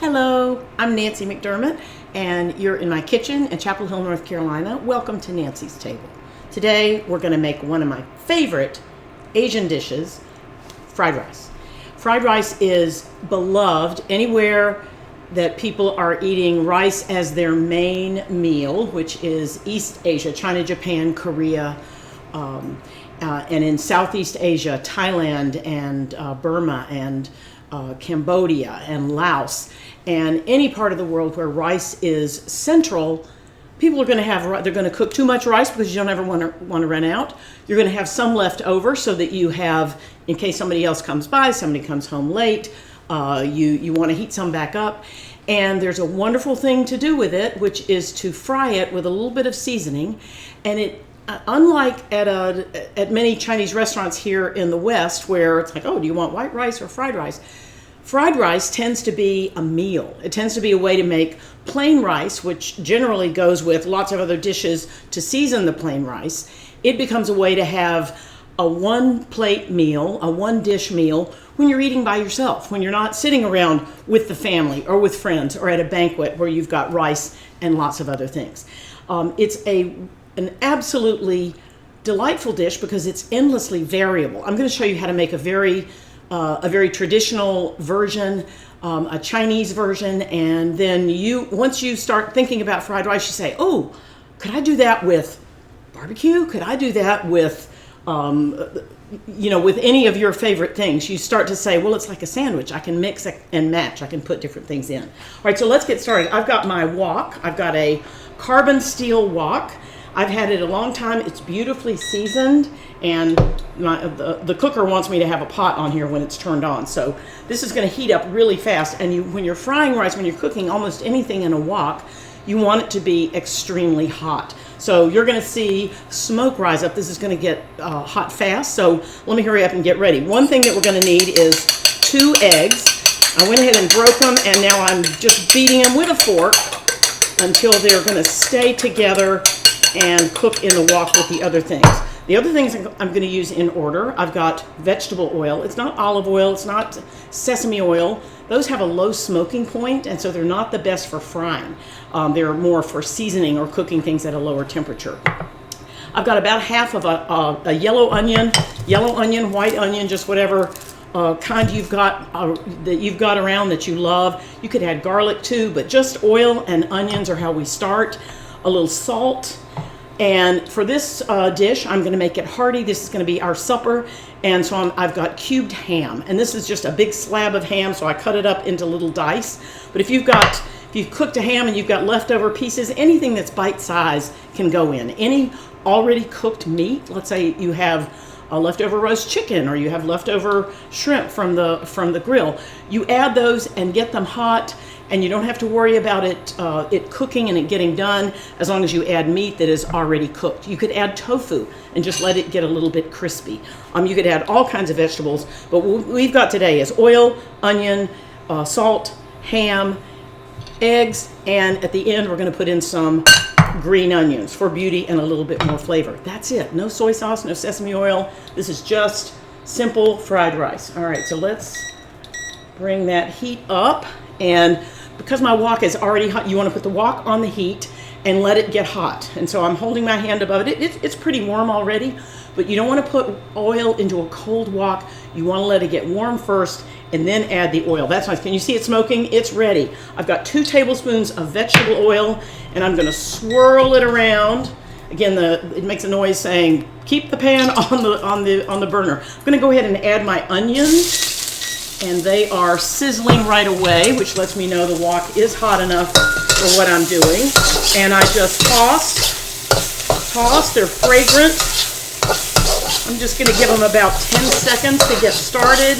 Hello, I'm Nancy McDermott, and you're in my kitchen in Chapel Hill, North Carolina. Welcome to Nancy's Table. Today, we're going to make one of my favorite Asian dishes, fried rice. Fried rice is beloved anywhere that people are eating rice as their main meal, which is East Asia, China, Japan, Korea, and in Southeast Asia, Thailand and Burma and Cambodia and Laos, and any part of the world where rice is central. People are going to have, they're going to cook too much rice because you don't ever want to run out. You're going to have some left over so that you have, in case somebody else comes by, somebody comes home late, you want to heat some back up. And there's a wonderful thing to do with it, which is to fry it with a little bit of seasoning. And it, unlike at many Chinese restaurants here in the West, where it's like, oh, do you want white rice or fried rice? Fried rice tends to be a meal. It tends to be a way to make plain rice, which generally goes with lots of other dishes to season the plain rice. It becomes a way to have a one-plate meal, a one-dish meal, when you're eating by yourself, when you're not sitting around with the family or with friends or at a banquet where you've got rice and lots of other things. It's an absolutely delightful dish because it's endlessly variable. I'm going to show you how to make a very traditional version, a Chinese version, and then once you start thinking about fried rice, you say, oh, could I do that with barbecue? Could I do that with, with any of your favorite things? You start to say, well, it's like a sandwich. I can mix and match. I can put different things in. All right, so let's get started. I've got my wok. I've got a carbon steel wok. I've had it a long time. It's beautifully seasoned, and the cooker wants me to have a pot on here when it's turned on. So this is going to heat up really fast. And when you're frying rice, when you're cooking almost anything in a wok, you want it to be extremely hot. So you're going to see smoke rise up. This is going to get hot fast. So let me hurry up and get ready. One thing that we're going to need is 2 eggs. I went ahead and broke them, and now I'm just beating them with a fork until they're going to stay together and cook in the wok with the other things. The other things I'm going to use in order, I've got vegetable oil. It's not olive oil, it's not sesame oil. Those have a low smoking point, and so they're not the best for frying. They're more for seasoning or cooking things at a lower temperature. I've got about half of a yellow onion, white onion, just whatever kind you've got around that you love. You could add garlic too, but just oil and onions are how we start. A little salt. And for this dish, I'm going to make it hearty. This is going to be our supper. And so I've got cubed ham. And this is just a big slab of ham, so I cut it up into little dice. But if you've cooked a ham and you've got leftover pieces, anything that's bite-sized can go in. Any already cooked meat, let's say you have a leftover roast chicken or you have leftover shrimp from the grill, you add those and get them hot. And you don't have to worry about it cooking and it getting done as long as you add meat that is already cooked. You could add tofu and just let it get a little bit crispy. You could add all kinds of vegetables, but what we've got today is oil, onion, salt, ham, eggs, and at the end we're going to put in some green onions for beauty and a little bit more flavor. That's it. No soy sauce, no sesame oil. This is just simple fried rice. All right, so let's bring that heat up. And because my wok is already hot, you want to put the wok on the heat and let it get hot. And so I'm holding my hand above it. It's pretty warm already, but you don't want to put oil into a cold wok. You want to let it get warm first and then add the oil. That's nice. Can you see it smoking? It's ready. I've got 2 tablespoons of vegetable oil, and I'm going to swirl it around. Again, it makes a noise saying, keep the pan on the burner. I'm going to go ahead and add my onions. And they are sizzling right away, which lets me know the wok is hot enough for what I'm doing. And I just toss, they're fragrant. I'm just gonna give them about 10 seconds to get started.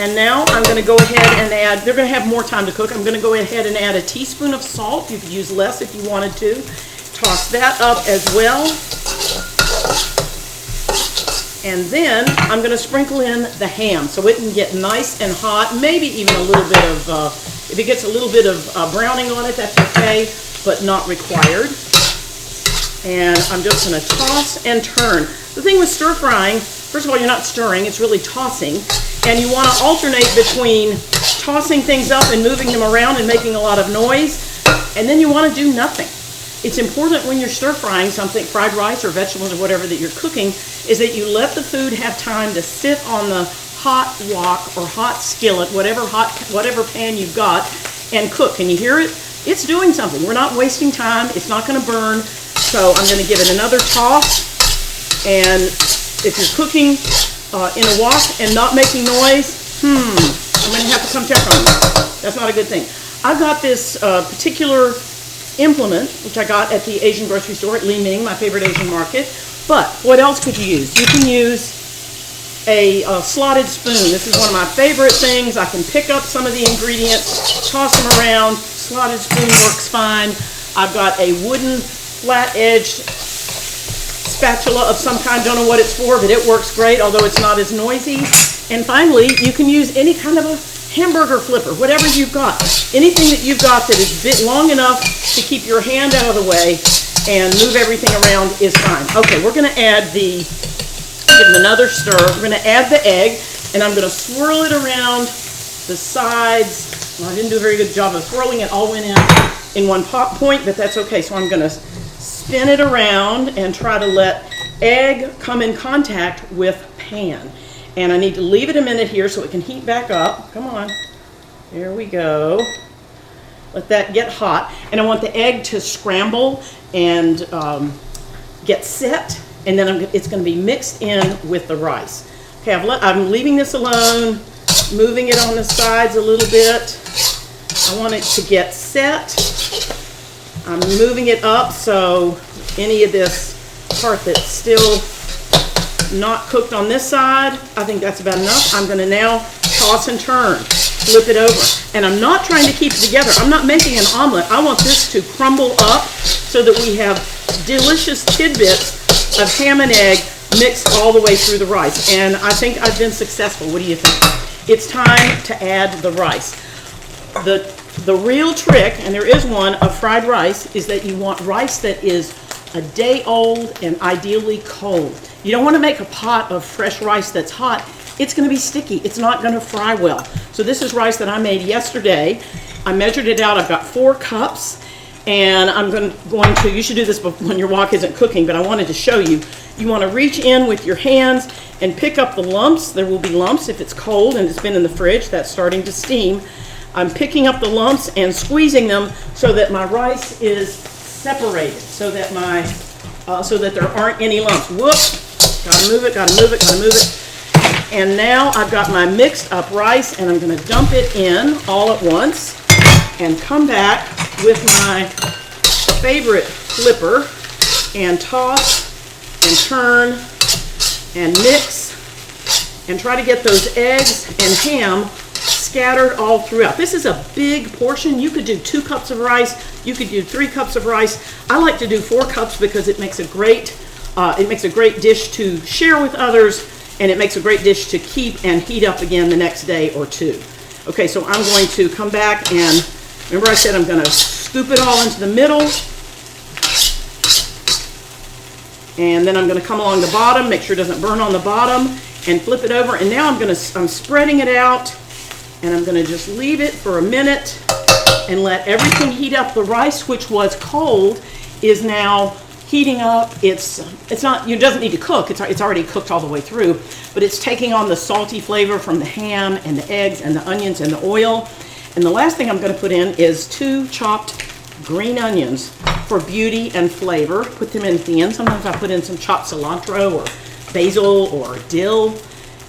And now I'm gonna go ahead and add, they're gonna have more time to cook. I'm gonna go ahead and add a teaspoon of salt. You could use less if you wanted to. Toss that up as well. And then I'm going to sprinkle in the ham so it can get nice and hot, maybe even a little bit of, if it gets a little bit of browning on it, that's okay, but not required. And I'm just going to toss and turn. The thing with stir frying, first of all, you're not stirring, it's really tossing. And you want to alternate between tossing things up and moving them around and making a lot of noise, and then you want to do nothing. It's important when you're stir frying something, fried rice or vegetables or whatever that you're cooking, is that you let the food have time to sit on the hot wok or hot skillet, whatever pan you've got, and cook. Can you hear it? It's doing something. We're not wasting time. It's not going to burn. So I'm going to give it another toss. And if you're cooking in a wok and not making noise, I'm going to have to come check on you. That's not a good thing. I've got this particular implement, which I got at the Asian grocery store at Li Ming, my favorite Asian market. But what else could you use? You can use a slotted spoon. This is one of my favorite things. I can pick up some of the ingredients, toss them around. Slotted spoon works fine. I've got a wooden flat-edged spatula of some kind. Don't know what it's for, but it works great, although it's not as noisy. And finally, you can use any kind of a hamburger flipper, whatever you've got. Anything that you've got that is bit long enough to keep your hand out of the way and move everything around is fine. Okay, we're going to add give it another stir. We're going to add the egg, and I'm going to swirl it around the sides. Well, I didn't do a very good job of swirling it. All went in one point, but that's okay. So I'm going to spin it around and try to let egg come in contact with pan. And I need to leave it a minute here so it can heat back up. Come on. There we go. Let that get hot. And I want the egg to scramble and get set. And then it's going to be mixed in with the rice. Okay, I'm leaving this alone, moving it on the sides a little bit. I want it to get set. I'm moving it up so any of this part that's still not cooked on this side, I think that's about enough. I'm going to now toss and turn, flip it over. And I'm not trying to keep it together. I'm not making an omelet. I want this to crumble up so that we have delicious tidbits of ham and egg mixed all the way through the rice. And I think I've been successful. What do you think? It's time to add the rice. The real trick, and there is one, of fried rice is that you want rice that is a day old and ideally cold. You don't want to make a pot of fresh rice that's hot. It's going to be sticky. It's not going to fry well. So this is rice that I made yesterday. I measured it out. I've got 4 cups. And I'm going to, you should do this when your wok isn't cooking, but I wanted to show you. You want to reach in with your hands and pick up the lumps. There will be lumps if it's cold and it's been in the fridge. That's starting to steam. I'm picking up the lumps and squeezing them so that my rice is separated, so that there aren't any lumps. Whoop! Gotta move it, gotta move it, gotta move it. And now I've got my mixed up rice, and I'm going to dump it in all at once and come back with my favorite flipper and toss and turn and mix and try to get those eggs and ham scattered all throughout. This is a big portion. You could do 2 cups of rice. You could do 3 cups of rice. I like to do 4 cups because it makes a great dish to share with others, and it makes a great dish to keep and heat up again the next day or 2. Okay, so I'm going to come back and remember I said I'm going to scoop it all into the middle, and then I'm going to come along the bottom, make sure it doesn't burn on the bottom, and flip it over. And now I'm spreading it out, and I'm going to just leave it for a minute and let everything heat up. The rice, which was cold, is now heating up. It doesn't need to cook. It's already cooked all the way through, but it's taking on the salty flavor from the ham and the eggs and the onions and the oil. And the last thing I'm going to put in is 2 chopped green onions for beauty and flavor. Put them in at the end. Sometimes I put in some chopped cilantro or basil or dill.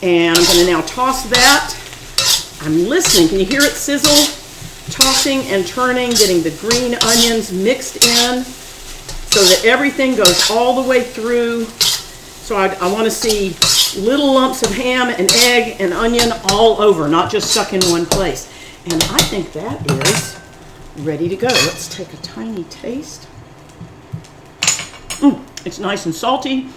And I'm going to now toss that. I'm listening. Can you hear it sizzle? Tossing and turning, getting the green onions mixed in so that everything goes all the way through. So I want to see little lumps of ham and egg and onion all over, not just stuck in one place. And I think that is ready to go. Let's take a tiny taste. It's nice and salty.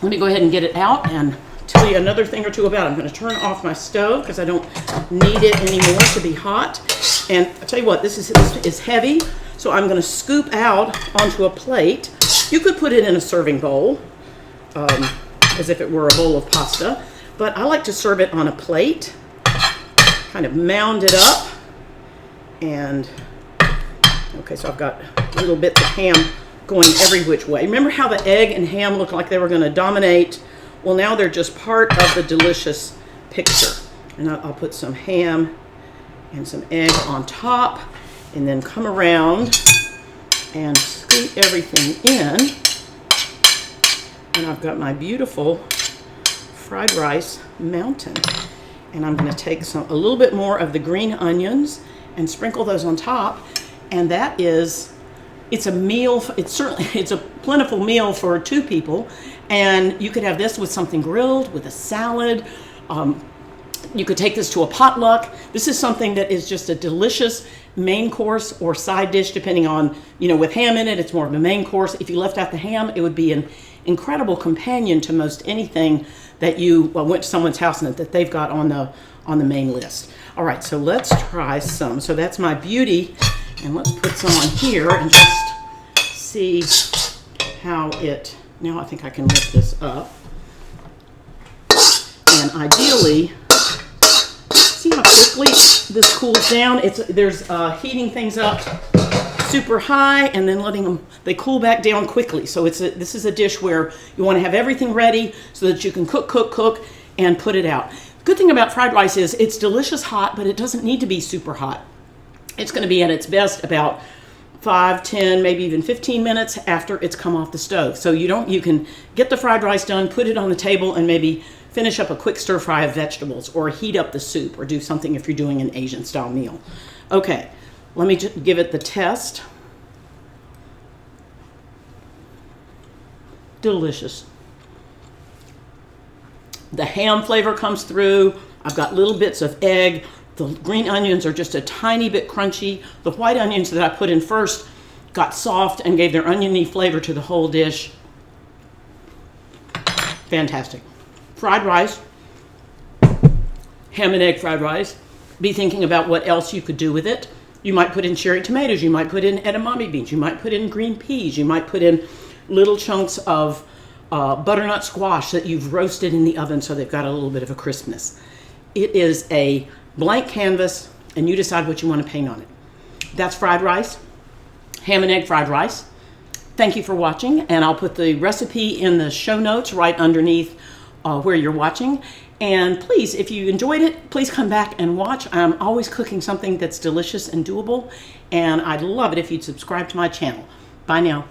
Let me go ahead and get it out and tell you another thing or two about it. I'm going to turn off my stove because I don't need it anymore to be hot. And I'll tell you what, this is heavy, so I'm going to scoop out onto a plate. You could put it in a serving bowl, as if it were a bowl of pasta, but I like to serve it on a plate. kind of mound it up. And, okay, so I've got little bits of ham going every which way. Remember how the egg and ham looked like they were going to dominate? Well, now they're just part of the delicious picture. And I'll put some ham and some egg on top, and then come around and scoop everything in. And I've got my beautiful fried rice mountain. And I'm going to take a little bit more of the green onions and sprinkle those on top. And that is, it's a meal. It's a plentiful meal for 2 people. And you could have this with something grilled, with a salad. You could take this to a potluck. This is something that is just a delicious main course or side dish, depending on, with ham in it, it's more of a main course. If you left out the ham, it would be an incredible companion to most anything that you went to someone's house and that they've got on the main list. All right, so let's try some. So that's my beauty, and let's put some on here and just see how it, now I think I can lift this up. And ideally, see how quickly this cools down? There's heating things up super high and then letting them, they cool back down quickly. So this is a dish where you want to have everything ready so that you can cook, and put it out. Good thing about fried rice is it's delicious hot, but it doesn't need to be super hot. It's going to be at its best about 5, 10, maybe even 15 minutes after it's come off the stove. So you can get the fried rice done, put it on the table, and maybe finish up a quick stir fry of vegetables, or heat up the soup, or do something if you're doing an Asian style meal. Okay, let me just give it the test. Delicious. The ham flavor comes through. I've got little bits of egg. The green onions are just a tiny bit crunchy. The white onions that I put in first got soft and gave their oniony flavor to the whole dish. Fantastic. Fried rice, ham and egg fried rice. Be thinking about what else you could do with it. You might put in cherry tomatoes. You might put in edamame beans. You might put in green peas. You might put in little chunks of butternut squash that you've roasted in the oven so they've got a little bit of a crispness. It is a blank canvas, and you decide what you want to paint on it. That's fried rice, ham and egg fried rice. Thank you for watching, and I'll put the recipe in the show notes right underneath where you're watching. And please, if you enjoyed it, please come back and watch. I'm always cooking something that's delicious and doable, and I'd love it if you'd subscribe to my channel. Bye now.